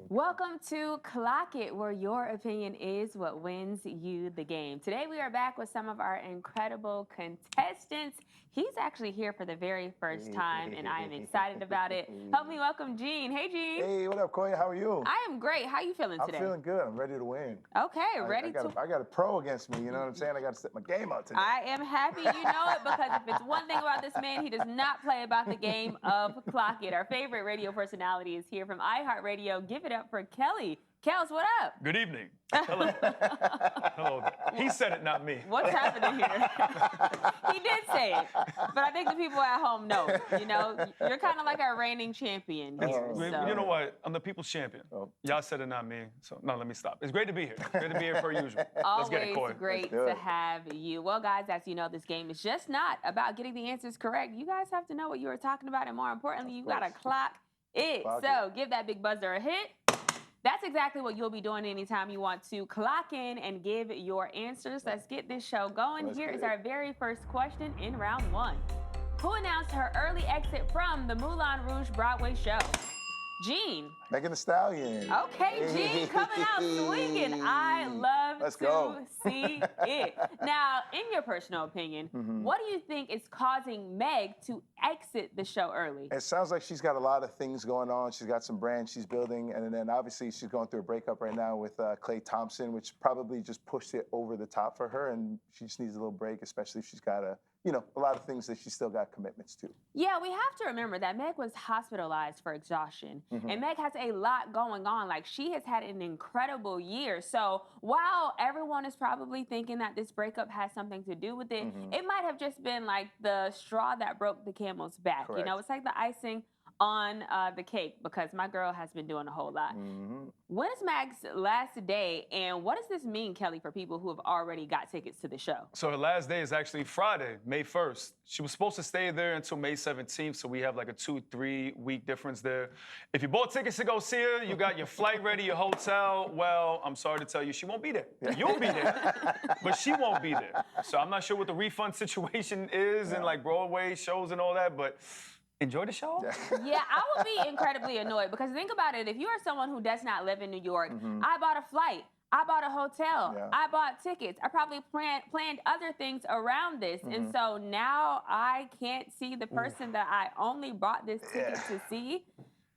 Welcome to Clock It, where your opinion is what wins you the game. Today we are back with some of our incredible contestants. He's actually here for the very first time, and I am excited about it. Help me welcome Gene. Hey, Gene. Hey, what up, Koiya? How are you? I am great. How you feeling today? I'm feeling good. I'm ready to win. Okay, I got a pro against me. You know what I'm saying? I got to set my game out today. I am happy you know it, because if it's one thing about this man, he does not play about the game of Clock It. Our favorite radio personality is here from iHeartRadio. Give it up for Kelly. Kels, what up? Good evening. Hello. Hello. He said it, not me. What's happening here? He did say it, but I think the people at home know. You know, you're kind of like our reigning champion here. You know what? I'm the people's champion. Y'all said it, not me. So, no, let me stop. It's great to be here. Great to be here per usual. Always Let's get it, Corey. great to have you. Well, guys, as you know, this game is just not about getting the answers correct. You guys have to know what you are talking about, and more importantly, you got to clock it. So give that big buzzer a hit. That's exactly what you'll be doing anytime you want to clock in and give your answers. Let's get this show going. Here is our very first question in round one. Who announced her early exit from the Moulin Rouge Broadway show? Gene. Megan Thee Stallion. Okay, Gene, coming out swinging. I love to see it. Now, in your personal opinion, what do you think is causing Meg to exit the show early? It sounds like she's got a lot of things going on. She's got some brands she's building, and then obviously she's going through a breakup right now with Klay Thompson, which probably just pushed it over the top for her, and she just needs a little break, especially if she's got a lot of things that she's still got commitments to. Yeah, we have to remember that Meg was hospitalized for exhaustion. And Meg has a lot going on. Like, she has had an incredible year. So while everyone is probably thinking that this breakup has something to do with it, it might have just been like the straw that broke the camel's back. Correct. You know, it's like the icing on the cake, because my girl has been doing a whole lot. When is Meg's last day, and what does this mean, Kelly, for people who have already got tickets to the show? So her last day is actually Friday, May 1st. She was supposed to stay there until May 17th, so we have like a 2-3 week difference there. If you bought tickets to go see her, you got your flight ready, your hotel, well, I'm sorry to tell you, she won't be there. You'll be there, but she won't be there. So I'm not sure what the refund situation is and like Broadway shows and all that, but enjoy the show? Yeah, I would be incredibly annoyed, because think about it. If you are someone who does not live in New York, I bought a flight, I bought a hotel, I bought tickets, I probably planned other things around this. And so now I can't see the person that I only bought this ticket to see.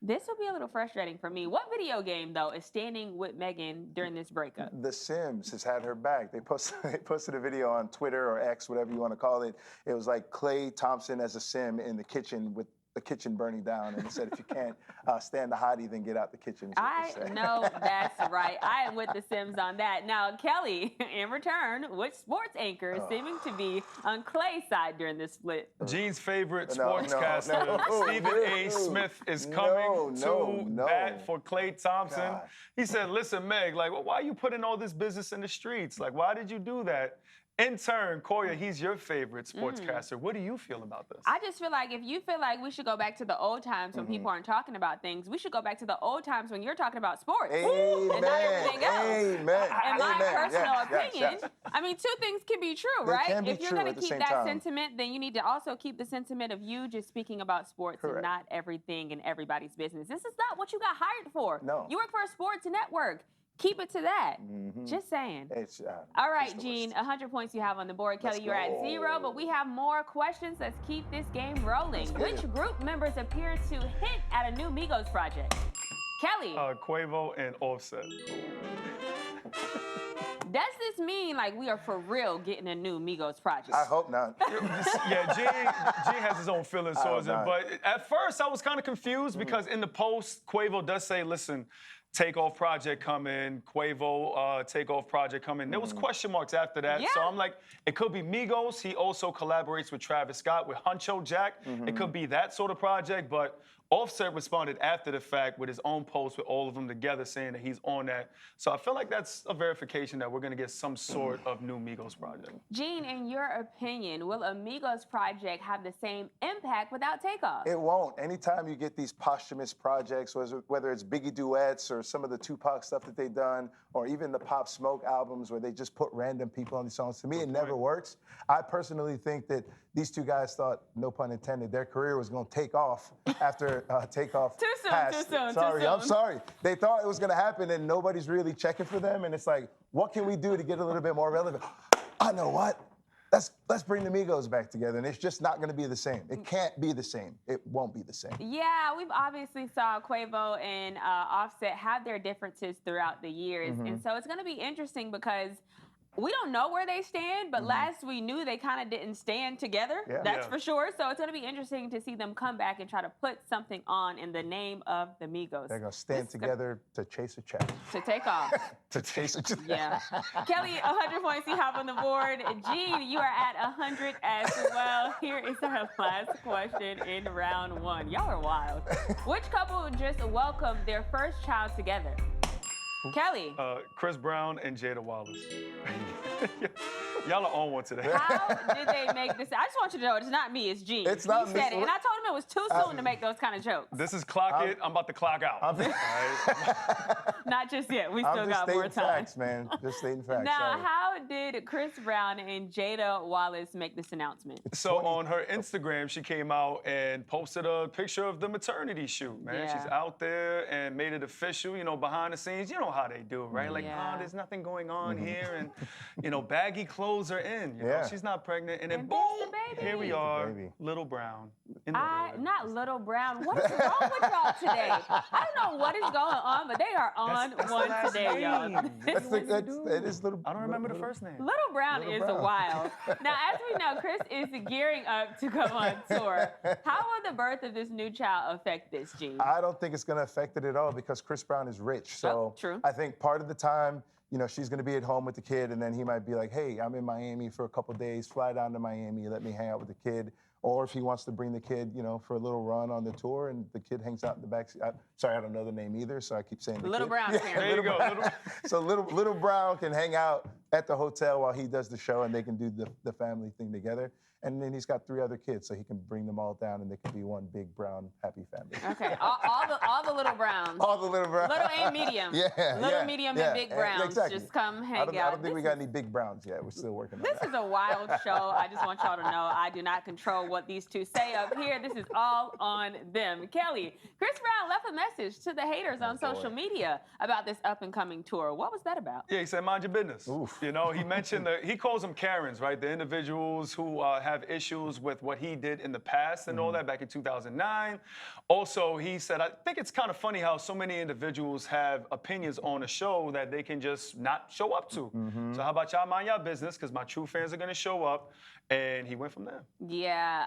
This will be a little frustrating for me. What video game, though, is standing with Megan during this breakup? The Sims has had her back. They posted a video on Twitter or X, whatever you want to call it. It was like Klay Thompson as a Sim in the kitchen with the kitchen burning down, and it said, if you can't stand the hottie, then get out the kitchen. I know that's right. I am with the Sims on that. Now, Kelly, in return, which sports anchor is seeming to be on Klay's side during this split? Gene's favorite sportscaster, Stephen A. Smith, is coming to bat for Klay Thompson. He said, listen, Meg, like, why are you putting all this business in the streets? Like, why did you do that? In turn, Koiya, he's your favorite sportscaster. What do you feel about this? I just feel like if you feel like we should go back to the old times when people aren't talking about things, we should go back to the old times when you're talking about sports and not everything else. Amen. In my personal opinion, I mean, two things can be true, right? If you're going to keep that sentiment, then you need to also keep the sentiment of you just speaking about sports and not everything and everybody's business. This is not what you got hired for. No. You work for a sports network. Keep it to that. Just saying. All right, Gene, 100 points you have on the board. Kelly, you're at 0, but we have more questions. Let's keep this game rolling. Which group members appear to hint at a new Migos project? Kelly. Quavo and Offset. Does this mean like we are for real getting a new Migos project? I hope not. Yeah, Gene has his own feelings towards it. But at first, I was kind of confused because in the post, Quavo does say, listen, Takeoff project coming, Quavo Takeoff project coming. There was question marks after that. So I'm like, it could be Migos. He also collaborates with Travis Scott, with Huncho Jack. It could be that sort of project, but Offset responded after the fact with his own post with all of them together saying that he's on that. So I feel like that's a verification that we're going to get some sort of new Migos project. Gene, in your opinion, will a Migos project have the same impact without Takeoff? It won't. Anytime you get these posthumous projects, whether it's Biggie duets or or some of the Tupac stuff that they've done, or even the Pop Smoke albums where they just put random people on these songs. To me, it never works. I personally think that these two guys thought, no pun intended, their career was going to take off after Takeoff passed. Too soon. I'm sorry. They thought it was going to happen, and nobody's really checking for them. And it's like, what can we do to get a little bit more relevant? I know what. Let's bring the Migos back together, and it's just not going to be the same. It can't be the same. It won't be the same. Yeah, we've obviously saw Quavo and Offset have their differences throughout the years, and so it's going to be interesting because we don't know where they stand, but last we knew they kind of didn't stand together. Yeah. That's for sure. So it's going to be interesting to see them come back and try to put something on in the name of the Migos. They're going to stand together to chase a check. To take off. To chase a check. Yeah. Kelly, 100 points you have on the board. Gene, you are at 100 as well. Here is our last question in round one. Y'all are wild. Which couple just welcomed their first child together? Kelly. Chris Brown and Jada Wallace. Y'all are on one today. How did they make this? I just want you to know it's not me, it's Gene. It's not he me. said it, and I told him it was too soon to make those kind of jokes. This is Clock It. I'm about to clock out. All right? Not just yet. We still I'm got just more stating time. facts, man. Just stating facts. Now, Sorry. how did Chris Brown and Jada Wallace make this announcement? So on her Instagram, she came out and posted a picture of the maternity shoot, man. Yeah. She's out there and made it official, you know, behind the scenes. You know how they do, right? Like, Yeah. oh, there's nothing going on here. And, you know, baggy clothes are in. You know, Yeah. she's not pregnant. And then, And boom, there's the baby. here we There's the are, baby. Little Brown. In the building. Not Little Brown. What is wrong with y'all today? I don't know what is going on, but they are on That's the one last today, y'all. name. It is little. I don't remember the first name. Little Brown Little is Brown. wild. Now, as we know, Chris is gearing up to go on tour. How will the birth of this new child affect this, Gene? I don't think it's going to affect it at all because Chris Brown is rich. So Oh, true. I think part of the time, you know, she's going to be at home with the kid, and then he might be like, hey, I'm in Miami for a couple days, fly down to Miami, let me hang out with the kid. Or if he wants to bring the kid, you know, for a little run on the tour, and the kid hangs out in the backseat. Sorry, I don't know the name either, so I keep saying the Little kid. Brown. Yeah, There you go. Brown. So little Brown can hang out at the hotel while he does the show, and they can do the family thing together. And then he's got 3 other kids, so he can bring them all down, and they can be one big brown happy family. Okay, all the little Browns. All the little Browns. Little and medium. Little, medium, and big Browns. Exactly. Just come hang I out. don't think we got any big Browns yet. We're still working on This that. is a wild show. I just want y'all to know I do not control what these two say up here. This is all on them. Kelly, Chris Brown left a message to the haters on social media about this up-and-coming tour. What was that about? Yeah, he said, mind your business. Oof. You know, he mentioned he calls them Karens, right? The individuals who have issues with what he did in the past and all that back in 2009. Also, he said, I think it's kind of funny how so many individuals have opinions on a show that they can just not show up to. So how about y'all mind your business, because my true fans are going to show up. And he went from there. Yeah,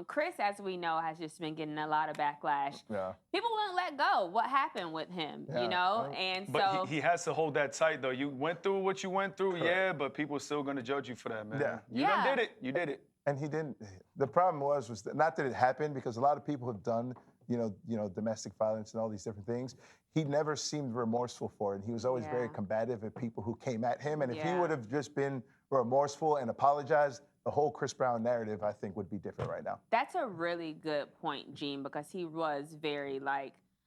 Chris, as we know, has just been getting a lot of backlash. Yeah. People won't let go. What happened with him, you know? And But so he has to hold that tight, though. You went through what you went through, yeah, but people are still going to judge you for that, man. Yeah. You done did it. You did it. And he didn't. The problem was that, not that it happened, because a lot of people have done, you know, domestic violence and all these different things. He never seemed remorseful for it. He was always very combative at people who came at him. And if he would have just been remorseful and apologized, the whole Chris Brown narrative, I think, would be different right now. that's a really good point, Gene, because he was very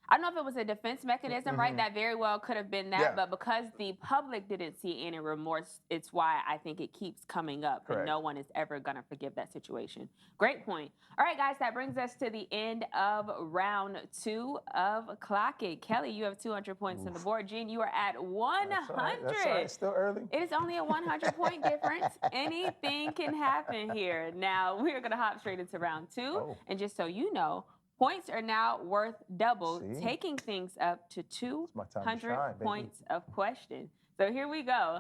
I don't know if it was a defense mechanism, right? That very well could have been that, Yeah. but because the public didn't see any remorse, it's why I think it keeps coming up. And no one is ever going to forgive that situation. Great point. All right, guys, that brings us to the end of round 2 of Clock It. Kelly, you have 200 points on the board. Gene, you are at 100. That's all right. That's all right. It's still early. It is only a 100-point difference. Anything can happen here. Now, we're going to hop straight into round 2. And just so you know, points are now worth double, taking things up to 200 points of question. So here we go.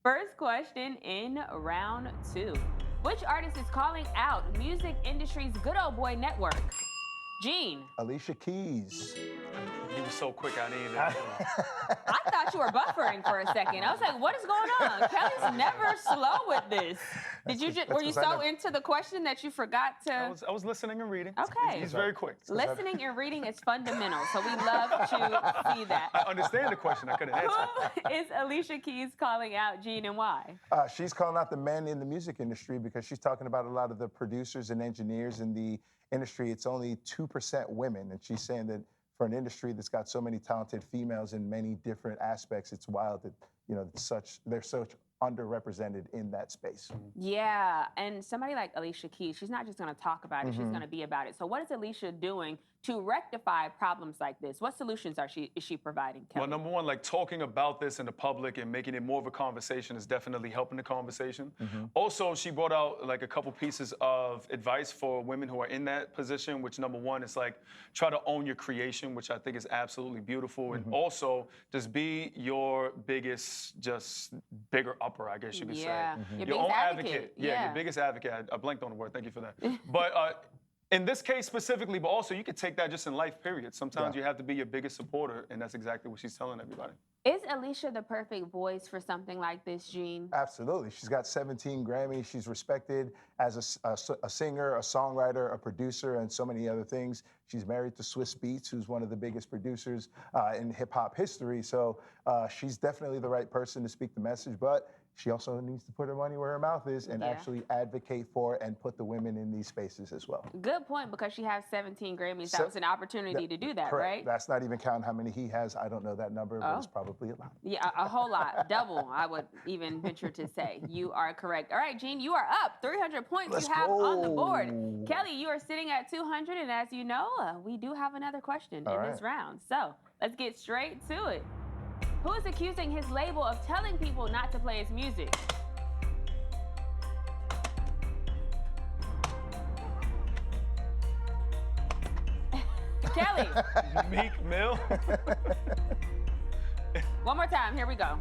First question in round 2. Which artist is calling out music industry's good old boy network? Gene. Alicia Keys. He was so quick, I didn't even. I thought you were buffering for a second. I was like, what is going on? Kelly's never slow with this. Were you so into the question that you forgot to? I was listening and reading. Okay. He's very quick. Listening and reading is fundamental, so we love to see that. I understand the question. I couldn't answer. Who is Alicia Keys calling out, Gene, and why? She's calling out the men in the music industry because she's talking about a lot of the producers and engineers in the industry. It's only 2% women, and she's saying that for an industry that's got so many talented females in many different aspects, it's wild that, you know, they're such underrepresented in that space. Yeah, and somebody like Alicia Keys, she's not just going to talk about it, she's going to be about it. So what is Alicia doing to rectify problems like this? What solutions is she providing, Kelly? Well, number one, like talking about this in the public and making it more of a conversation is definitely helping the conversation. Also, she brought out like a couple pieces of advice for women who are in that position, which number one is like try to own your creation, which I think is absolutely beautiful. And also just be your biggest, bigger upper, I guess you could say. Your own advocate. Yeah, your biggest advocate. I blanked on the word. Thank you for that. But in this case specifically, but also you could take that just in life, period. Sometimes you have to be your biggest supporter, and that's exactly what she's telling everybody. Is Alicia the perfect voice for something like this, Gene? Absolutely. She's got 17 Grammys. She's respected as a singer, a songwriter, a producer, and so many other things. She's married to Swiss Beats, who's one of the biggest producers in hip-hop history. So she's definitely the right person to speak the message, but she also needs to put her money where her mouth is and actually advocate for and put the women in these spaces as well. Good point, because she has 17 Grammys. That was an opportunity to do that, correct. Right? That's not even counting how many he has. I don't know that number, but it's probably a lot. Yeah, a whole lot. Double, I would even venture to say. You are correct. All right, Gene, you are up. 300 points Let's you have go. on the board. Kelly, you are sitting at 200, and as you know, we do have another question in this round. So let's get straight to it. Who is accusing his label of telling people not to play his music? Kelly. Meek Mill. One more time. Here we go.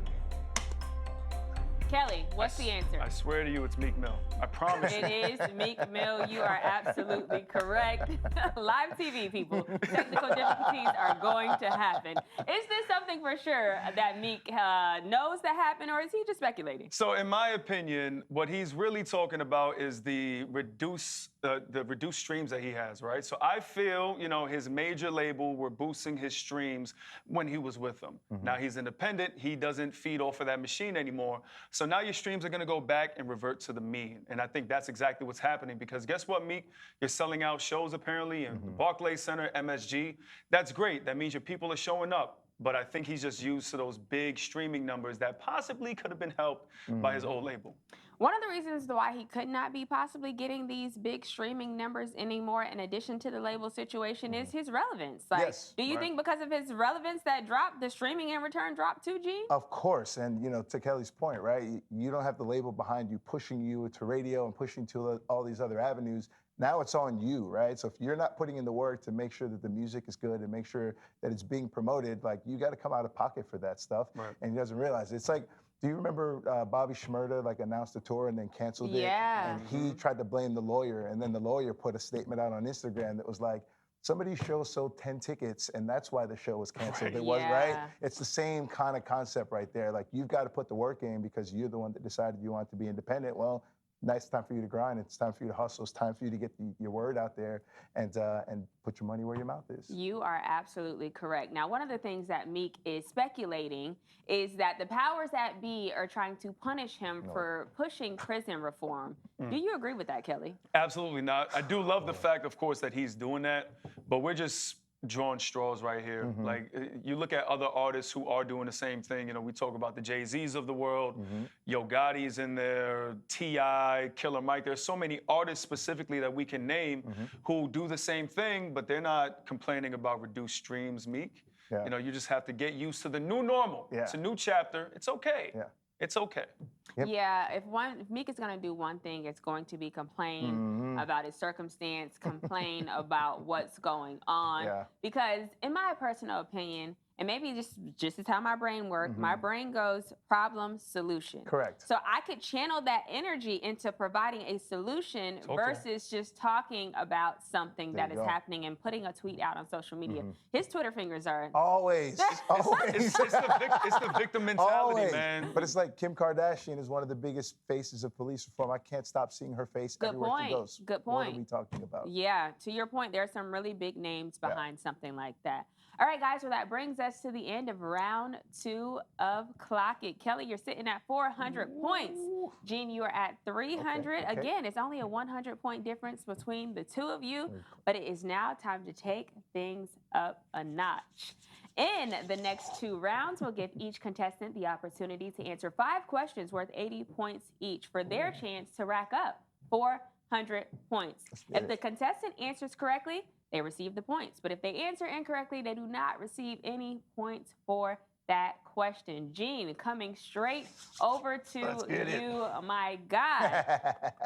Kelly, what's the answer? I swear to you, it's Meek Mill. I promise you. It is Meek Mill. You are absolutely correct. Live TV, people. Technical difficulties are going to happen. Is this something for sure that Meek knows that happened, or is he just speculating? So, in my opinion, what he's really talking about is the reduced streams that he has, right? So I feel, you know, his major label were boosting his streams when he was with them. Now he's independent. He doesn't feed off of that machine anymore. So now your streams are going to go back and revert to the mean. And I think that's exactly what's happening, because guess what, Meek? You're selling out shows apparently in the Barclays Center, MSG. That's great. That means your people are showing up. But I think he's just used to those big streaming numbers that possibly could have been helped by his old label. One of the reasons why he could not be possibly getting these big streaming numbers anymore, in addition to the label situation, is his relevance. Like, do you think because of his relevance that dropped, the streaming in return dropped too, G? Of course, and you know, to Kelly's point, right? You don't have the label behind you pushing you to radio and pushing to all these other avenues. Now it's on you, right? So if you're not putting in the work to make sure that the music is good and make sure that it's being promoted, like, you got to come out of pocket for that stuff. And he doesn't realize it. It's like, do you remember Bobby Shmurda like announced a tour and then canceled it? And he tried to blame the lawyer, and then the lawyer put a statement out on Instagram that was like, somebody's show sold 10 tickets and that's why the show was canceled. It was, right? It's the same kind of concept right there. Like, you've got to put the work in because you're the one that decided you want to be independent. Well, now it's time for you to grind. It's time for you to hustle. It's time for you to get your word out there and put your money where your mouth is. You are absolutely correct. Now, one of the things that Meek is speculating is that the powers that be are trying to punish him for pushing prison reform. Do you agree with that, Kelly? Absolutely not. I do love the fact, of course, that he's doing that, but we're just drawing straws right here. Like, you look at other artists who are doing the same thing. You know, we talk about the Jay-Z's of the world, Yo Gotti's in there, T.I., Killer Mike. There's so many artists specifically that we can name who do the same thing, but they're not complaining about reduced streams, Meek. You know, you just have to get used to the new normal. It's a new chapter. It's okay. It's okay. Yeah, if Meek is going to do one thing, it's going to be complain about his circumstance, complain about what's going on. Because in my personal opinion, and maybe just is how my brain works, my brain goes problem, solution. Correct. So I could channel that energy into providing a solution versus just talking about something that is happening and putting a tweet out on social media. His Twitter fingers are... Always. It's the victim mentality, man. But it's like Kim Kardashian is one of the biggest faces of police reform. I can't stop seeing her face everywhere she goes. Good point. What are we talking about? Yeah, to your point, there are some really big names behind something like that. All right, guys, well, that brings us us to the end of round 2 of Clock It. Kelly, you're sitting at 400 points. Gene, you are at 300. Okay. Again, it's only a 100-point difference between the two of you, but it is now time to take things up a notch. In the next 2 rounds, we'll give each contestant the opportunity to answer 5 questions worth 80 points each for their chance to rack up 400 points. If the contestant answers correctly, they receive the points. But if they answer incorrectly, they do not receive any points for that question. Gene, coming straight over to you, my God.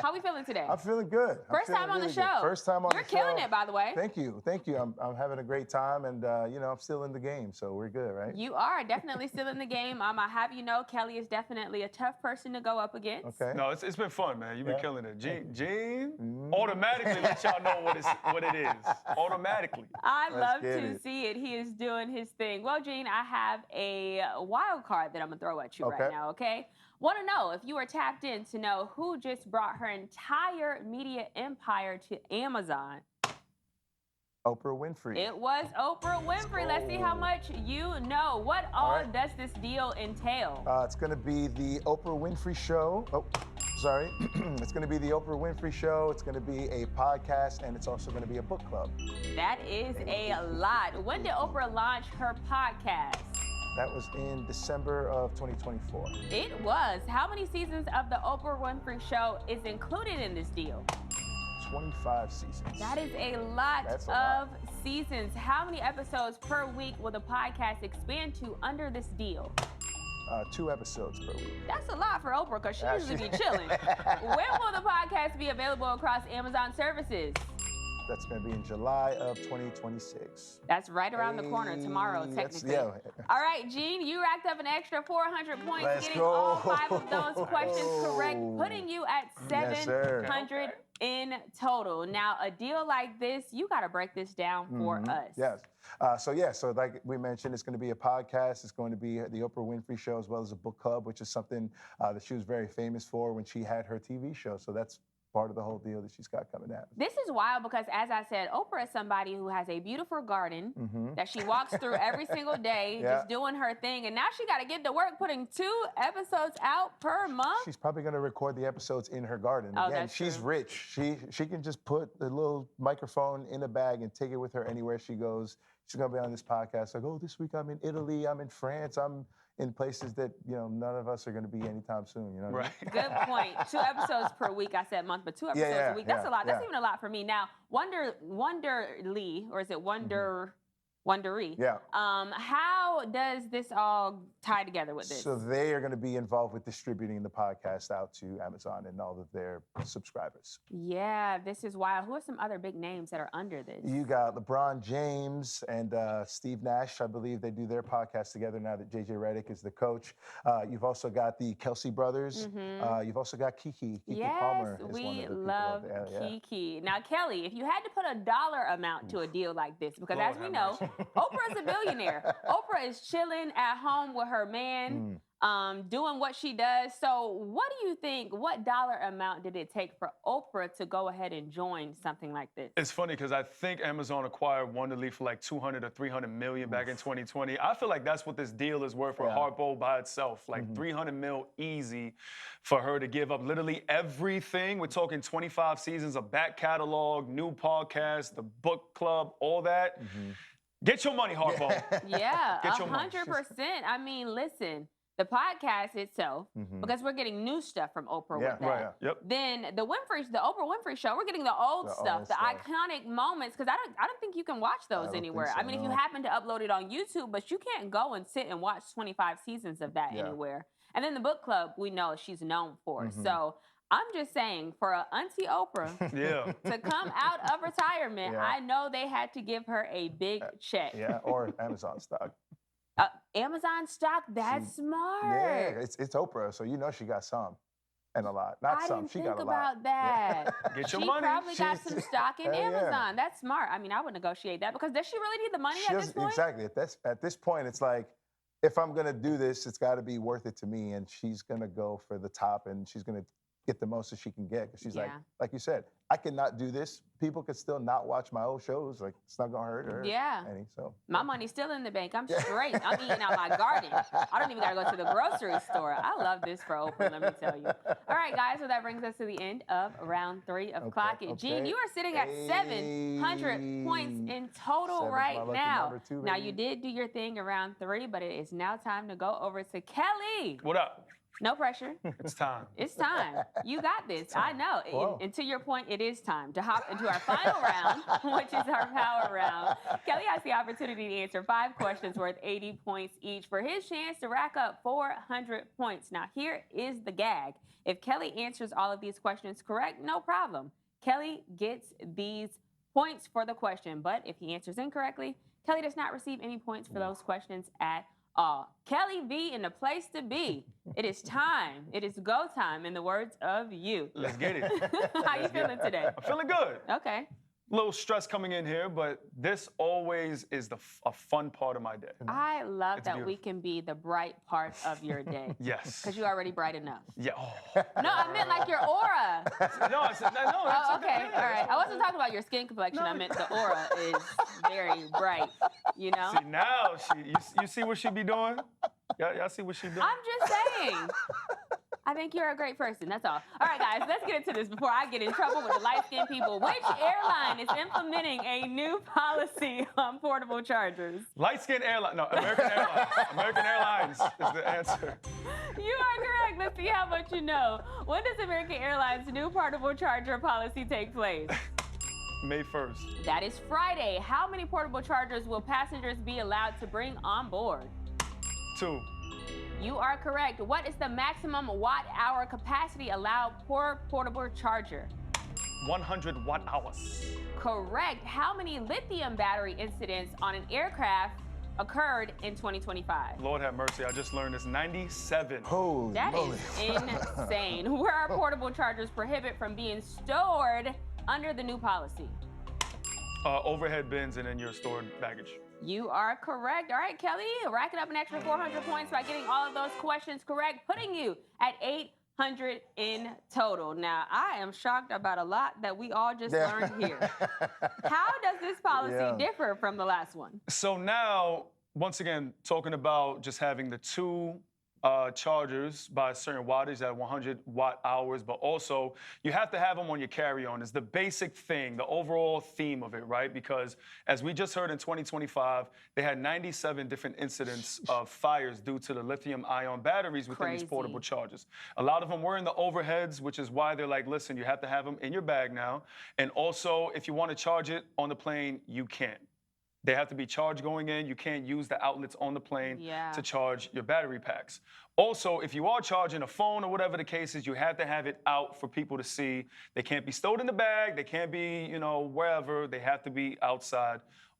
How we feeling today? I'm feeling good. First time on the show. First time on the show. You're killing it, by the way. Thank you. I'm having a great time, and I'm still in the game, so we're good, right? You are definitely still in the game. I have you know, Kelly is definitely a tough person to go up against. Okay. No, it's been fun, man. You've been killing it. Gene automatically let y'all know what it is. Automatically. I love to see it. He is doing his thing. Well, Gene, I have a wild card that I'm gonna throw at you right now, okay? Want to know if you are tapped in to know who just brought her entire media empire to Amazon. Oprah Winfrey. It was Oprah Winfrey. Let's see how much you know. What all does this deal entail? It's going to be the Oprah Winfrey Show. Oh, sorry. It's going to be the Oprah Winfrey Show. It's going to be a podcast, and it's also going to be a book club. That is a lot. When did Oprah launch her podcast? That was in December of 2024. It was. How many seasons of the Oprah Winfrey Show is included in this deal? 25 seasons. That is a lot of seasons. How many episodes per week will the podcast expand to under this deal? 2 episodes per week. That's a lot for Oprah because she usually be chilling. When will the podcast be available across Amazon services? That's going to be in July of 2026. That's right around the corner tomorrow, technically. All right, Gene, you racked up an extra 400 points, getting all 5 of those questions correct, putting you at 700 in total. Now, a deal like this, you got to break this down for us. Yes. So like we mentioned, it's going to be a podcast. It's going to be the Oprah Winfrey Show, as well as a book club, which is something that she was very famous for when she had her TV show. So that's part of the whole deal that she's got coming out. This is wild because, as I said, Oprah is somebody who has a beautiful garden that she walks through every single day, just doing her thing. And now she got to get to work putting 2 episodes out per month. She's probably going to record the episodes in her garden. Oh, Again, she's rich. She can just put a little microphone in a bag and take it with her anywhere she goes. She's going to be on this podcast like, oh, this week I'm in Italy, I'm in France, I'm in places that, none of us are going to be anytime soon, Right. Good point. 2 episodes per week, I said month, but 2 episodes a week. That's a lot. That's even a lot for me. Now, Wonderly, or is it Wondery? Yeah. How does this all tie together with this? So they are going to be involved with distributing the podcast out to Amazon and all of their subscribers. Yeah, this is wild. Who are some other big names that are under this? You got LeBron James and Steve Nash. I believe they do their podcast together now that JJ Redick is the coach. You've also got the Kelsey brothers. You've also got Kiki Palmer. Yes, we love Kiki. Now, Kelly, if you had to put a dollar amount to a deal like this, because as we know, Oprah's a billionaire. Oprah is chilling at home with her man, doing what she does. So what do you think, what dollar amount did it take for Oprah to go ahead and join something like this? It's funny because I think Amazon acquired Wonderly for like 200 or 300 million back in 2020. I feel like that's what this deal is worth for Harpo by itself. Like 300 mil easy for her to give up literally everything. We're talking 25 seasons of back catalog, new podcast, the book club, all that. Get your money, Harpo. Yeah, Get your 100%. I mean, listen, the podcast itself, because we're getting new stuff from Oprah with that. Then the Oprah Winfrey Show, we're getting the old stuff, the iconic moments, because I don't think you can watch those anywhere. So, I mean, if you happen to upload it on YouTube, but you can't go and sit and watch 25 seasons of that anywhere. And then the book club, we know she's known for. So I'm just saying, for Auntie Oprah to come out of retirement, I know they had to give her a big check. Yeah, or Amazon stock. Amazon stock, that's smart. Yeah, it's Oprah, so she got some. And a lot. Not some, she got a lot. I didn't think about that. Get your she money. Probably got some stock in Amazon. That's smart. I mean, I would negotiate that because does she really need the money at this point? Exactly. At this point, it's like, if I'm going to do this, it's got to be worth it to me. And she's going to go for the top, and she's going to get the most that she can get. Because she's Yeah. like you said, I cannot do this. People could still not watch my old shows. Like, it's not gonna hurt her. Yeah. Any, so My money's still in the bank. I'm straight. I'm eating out my garden. I don't even gotta go to the grocery store. I love this for Oprah, let me tell you. All right, guys, so that brings us to the end of round 3 of Clock It. Gene, you are sitting at 700 points in total Seven's my right lucky now. number too, Now, baby. you did do your thing in round 3, but it is now time to go over to Kelly. What up? No pressure. It's time. It's time. You got this. I know. Whoa. And to your point, it is time to hop into our final round, which is our power round. Kelly has the opportunity to answer 5 questions worth 80 points each for his chance to rack up 400 points. Now, here is the gag. If Kelly answers all of these questions correct, no problem. Kelly gets these points for the question. But if he answers incorrectly, Kelly does not receive any points for those questions at all. Kelly V in the place to be. It is time. It is go time, in the words of you. Let's get it. How you feeling today? I'm feeling good. Okay. Little stress coming in here, but this always is a fun part of my day. I love It's that we beautiful. can be the bright part of your day. Yes. Because you're already bright enough. Yeah. Oh. No, I meant like your aura. No, I said, no, that's Oh, okay. yeah, All right. that's I wasn't talking about your skin complexion. I meant the aura is very bright, you know? See, now you see what she be doing? Y'all see what she doing? I'm just saying. I think you're a great person. That's all. All right, guys, let's get into this before I get in trouble with the light-skinned people. Which airline is implementing a new policy on portable chargers? Light-skinned airline. No, American Airlines. American Airlines is the answer. You are correct. Let's see how much you know. When does American Airlines' new portable charger policy take place? May 1st. That is Friday. How many portable chargers will passengers be allowed to bring on board? 2. You are correct. What is the maximum watt-hour capacity allowed per portable charger? 100 watt-hours. Correct. How many lithium battery incidents on an aircraft occurred in 2025? Lord have mercy, I just learned this. 97. holy That moly. is insane. Where are portable chargers prohibited from being stored under the new policy? Overhead bins and in your stored baggage. You are correct. All right, Kelly, racking up an extra 400 points by getting all of those questions correct, putting you at 800 in total. Now, I am shocked about a lot that we all just learned here. How does this policy differ from the last one? So now, once again, talking about just having the 2 chargers by a certain wattage at 100 watt-hours, but also you have to have them on your carry-on is the basic thing, the overall theme of it, right? Because as we just heard in 2025, they had 97 different incidents of fires due to the lithium-ion batteries within these portable chargers. A lot of them were in the overheads, which is why they're like, listen, you have to have them in your bag now. And also, if you want to charge it on the plane, you can't. They have to be charged going in. You can't use the outlets on the plane to charge your battery packs. Also, if you are charging a phone or whatever the case is, you have to have it out for people to see. They can't be stowed in the bag. They can't be, wherever. They have to be outside.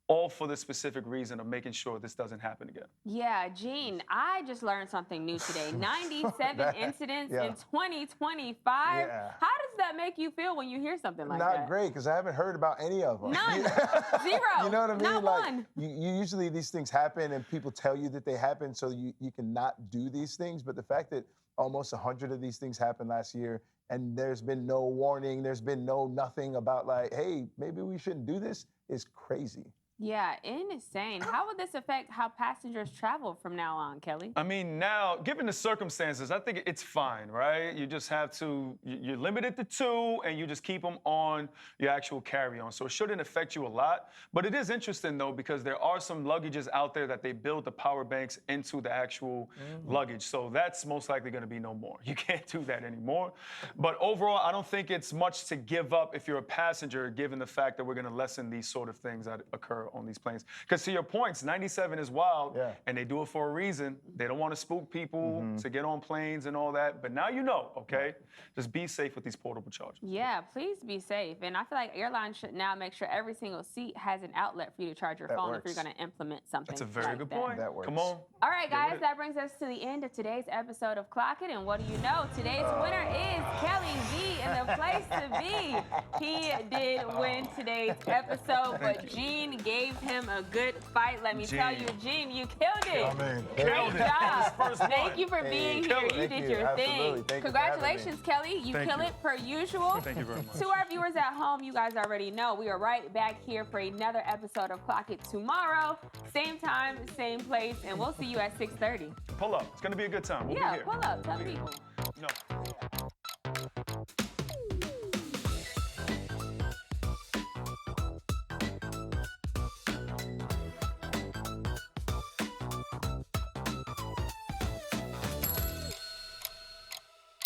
All for the specific reason of making sure this doesn't happen again. Yeah, Gene, I just learned something new today. 97 incidents in 2025. Yeah. How does that make you feel when you hear something like that? Not great, because I haven't heard about any of them. None. Zero. You know what I mean? Not like, one. You usually these things happen and people tell you that they happen, so you cannot do these things. But the fact that almost 100 of these things happened last year and there's been no warning, there's been nothing about like, hey, maybe we shouldn't do this is crazy. Yeah, insane. How would this affect how passengers travel from now on, Kelly? I mean, now, given the circumstances, I think it's fine, right? You just have to, you're limited to 2, and you just keep them on your actual carry-on. So it shouldn't affect you a lot. But it is interesting, though, because there are some luggages out there that they build the power banks into the actual luggage. So that's most likely going to be no more. You can't do that anymore. But overall, I don't think it's much to give up if you're a passenger, given the fact that we're going to lessen these sort of things that occur on these planes. Because to your points, 97 is wild, and they do it for a reason. They don't want to spook people to get on planes and all that. But now you know, okay? Just be safe with these portable chargers. Yeah, please be safe. And I feel like airlines should now make sure every single seat has an outlet for you to charge your phone if you're going to implement something. That's a very good point. That works. Come on. All right, guys, that brings us to the end of today's episode of Clock It. And what do you know? Today's winner is Kelly V in the place to be. He did win today's episode, but Gene gave gave him a good fight. Let me tell you, Gene, you killed it. Killed Great it. job. First one. Thank you for being here. You Thank did you. your Absolutely. thing. Thank you for Congratulations, Kelly. You Thank kill you. it per usual. Thank you very much. To our viewers at home, you guys already know we are right back here for another episode of Clock It tomorrow. Same time, same place, and we'll see you at 6:30. Pull up. It's going to be a good time. We'll be Yeah, here. pull up. Tell the people. No.